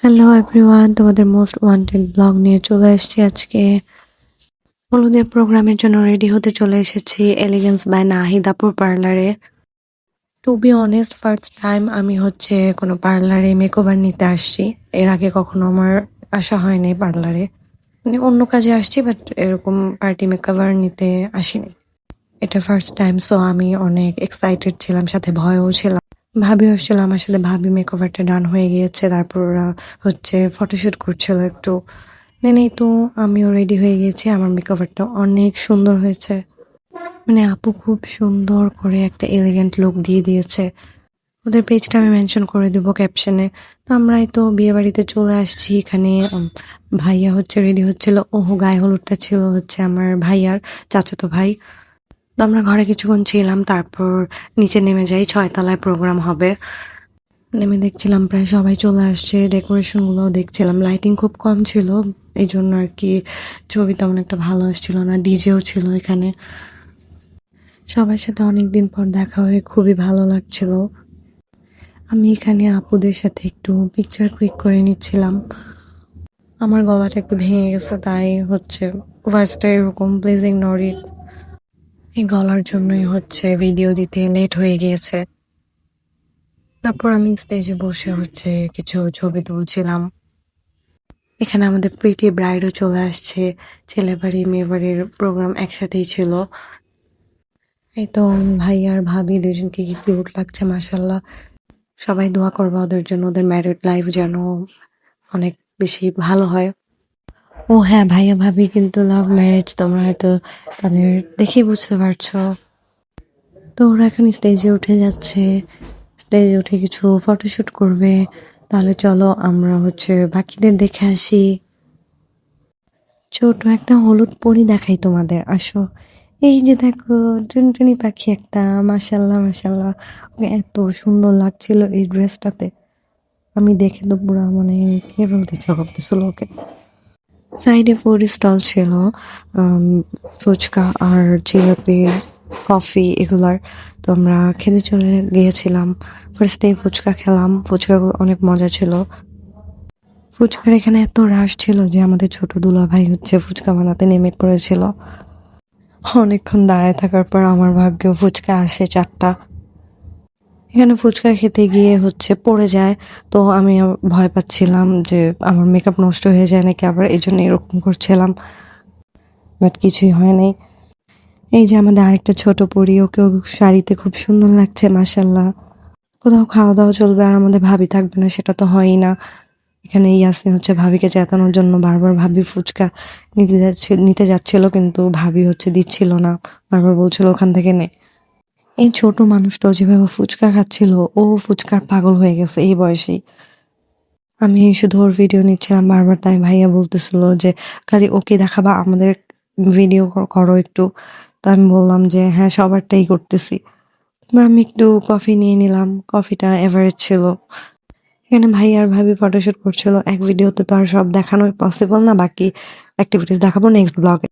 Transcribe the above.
Hello everyone, তোমাদের most wanted blog নিয়ে চলে এসেছি আজকে। হলুদের প্রোগ্রামের জন্য রেডি হতে চলে এসেছি এলিগেন্স বাই নাহিদাপুর পার্লারে। To be honest, first time আমি কোনো পার্লারে মেকওভার নিতে আসছি। এর আগে কখনো আমার আসা হয়নি পার্লারে, মানে অন্য কাজে আসছি, বাট এরকম পার্টি মেকওভার নিতে আসিনি। এটা ফার্স্ট টাইম, সো আমি অনেক এক্সাইটেড ছিলাম, সাথে ভয়ও ছিলাম। ভাবি আসছিল আমার সাথে, ভাবি মেকওভারটা ডান হয়ে গিয়েছে, তারপর ওরা ফটোশুট করছিল একটু। নেই তো আমিও রেডি হয়ে গেছি, আমার মেকওভারটা অনেক সুন্দর হয়েছে। মানে আপু খুব সুন্দর করে একটা এলিগেন্ট লুক দিয়ে দিয়েছে। ওদের পেজটা আমি মেনশন করে দেবো ক্যাপশনে। তো আমরাই তো বিয়ে বাড়িতে চলে আসছি। এখানে ভাইয়া রেডি হচ্ছিল। গায়ে হলুদটা ছিল আমার ভাইয়ার চাচাতো ভাই। তো আমরা ঘরে কিছুক্ষণ ছিলাম, তারপর নিচে নেমে যাই, 6 তলায় প্রোগ্রাম হবে। নেমে দেখছিলাম প্রায় সবাই চলে আসছে, ডেকোরেশন গুলোও দেখছিলাম, লাইটিং খুব কম ছিল, এই জন্য আর কি ছবি তেমন একটা ভালো আসছিল না। ডিজেও ছিল এখানে। সবার সাথে অনেকদিন পর দেখা হয়ে খুবই ভালো লাগছিল। আমি এখানে আপুদের সাথে একটু পিকচার ক্লিক করে নিচ্ছিলাম। আমার গলাটা একটু ভেঙে গেছে, তাই ভয়েসটা এরকম প্লেজিং নরি। এই গলার জন্যই ভিডিও দিতে লেট হয়ে গিয়েছে। তারপর আমি স্টেজে বসে কিছু ছবি তুলছিলাম। এখানে আমাদের প্রিটি ব্রাইডও চলে আসছে। ছেলে বাড়ি মেয়ে বাড়ির প্রোগ্রাম একসাথেই ছিল। এই তো ভাই আর ভাবি দুজনকে কি কিউট লাগছে, মাশাল্লাহ। সবাই দোয়া করবা ওদের জন্য, ওদের ম্যারিড লাইফ যেন অনেক বেশি ভালো হয়। ও হ্যাঁ, ভাইয়া ভাবি কিন্তু লাভ ম্যারেজ, তোমরা হয়তো তাদের দেখেই বুঝতে পারছো। তো ওরা এখন স্টেজে উঠে যাচ্ছে, স্টেজে উঠে কিছু ফটোশুট করবে। তাহলে চলো আমরা বাকিদের দেখে আসি। ছোট একটা হলুদ পরি দেখাই তোমাদের, আসো। এই যে দেখো, টুনটুনি পাখি একটা, মাশাল্লাহ মাশাল্লাহ, ওকে এত সুন্দর লাগছিল এই ড্রেসটাতে। আমি দেখে তো পুরা মানে কে বলতে ইচ্ছা করতেছিল ওকে। সাইডে ফুড স্টল ছিল, ফুচকা আর জিলাপি, কফি এগুলার। তো আমরা খেতে চলে গিয়েছিলাম। ফার্স্টে ফুচকা খেলাম, ফুচকাগুলো অনেক মজা ছিল। ফুচকার এখানে এত রাশ ছিল যে আমাদের ছোট দুলা ভাই ফুচকা বানাতে নেমে পড়েছিল। অনেকক্ষণ দাঁড়ায় থাকার পর আমার ভাগ্যে ফুচকা আসে 4টা। এখানে ফুচকা খেতে গিয়ে পড়ে যায়। তো আমি ভয় পাচ্ছিলাম যে আমার মেকআপ নষ্ট হয়ে যায় নাকি, আবার এই জন্য এরকম করছিলাম, বাট কিছুই হয় নাই। এই যে আমাদের আরেকটা ছোট পরি, ওকেও শাড়িতে খুব সুন্দর লাগছে, মাসাল্লাহ। কোথাও খাওয়া দাওয়া চলবে আর আমাদের ভাবি থাকবে না, সেটা তো হয়ই না। এখানে ইয়াসিন ভাবিকে চেতানোর জন্য বারবার ভাবি ফুচকা নিতে যাচ্ছিল, কিন্তু ভাবি দিচ্ছিল না, বারবার বলছিল ওখান থেকে নে। এই ছোট মানুষটাও যেভাবে ফুচকা খাচ্ছিল, ও ফুচকার পাগল হয়ে গেছে এই বয়সেই। আমি শুধু ওর ভিডিও নিচ্ছিলাম বারবার, তাই ভাইয়া বলতেছিল যে খালি ওকে দেখাবা, আমাদের ভিডিও করো একটু। তো আমি বললাম যে হ্যাঁ, সবারটাই করতেছি। তারপর আমি একটু কফি নিয়ে নিলাম, কফিটা এভারেজ ছিল। এখানে ভাই আর ভাবি ফটোশুট করছিল। এক ভিডিওতে তো আর সব দেখানো পসিবল না, বাকি অ্যাক্টিভিটিস দেখাবো নেক্সট ব্লগে।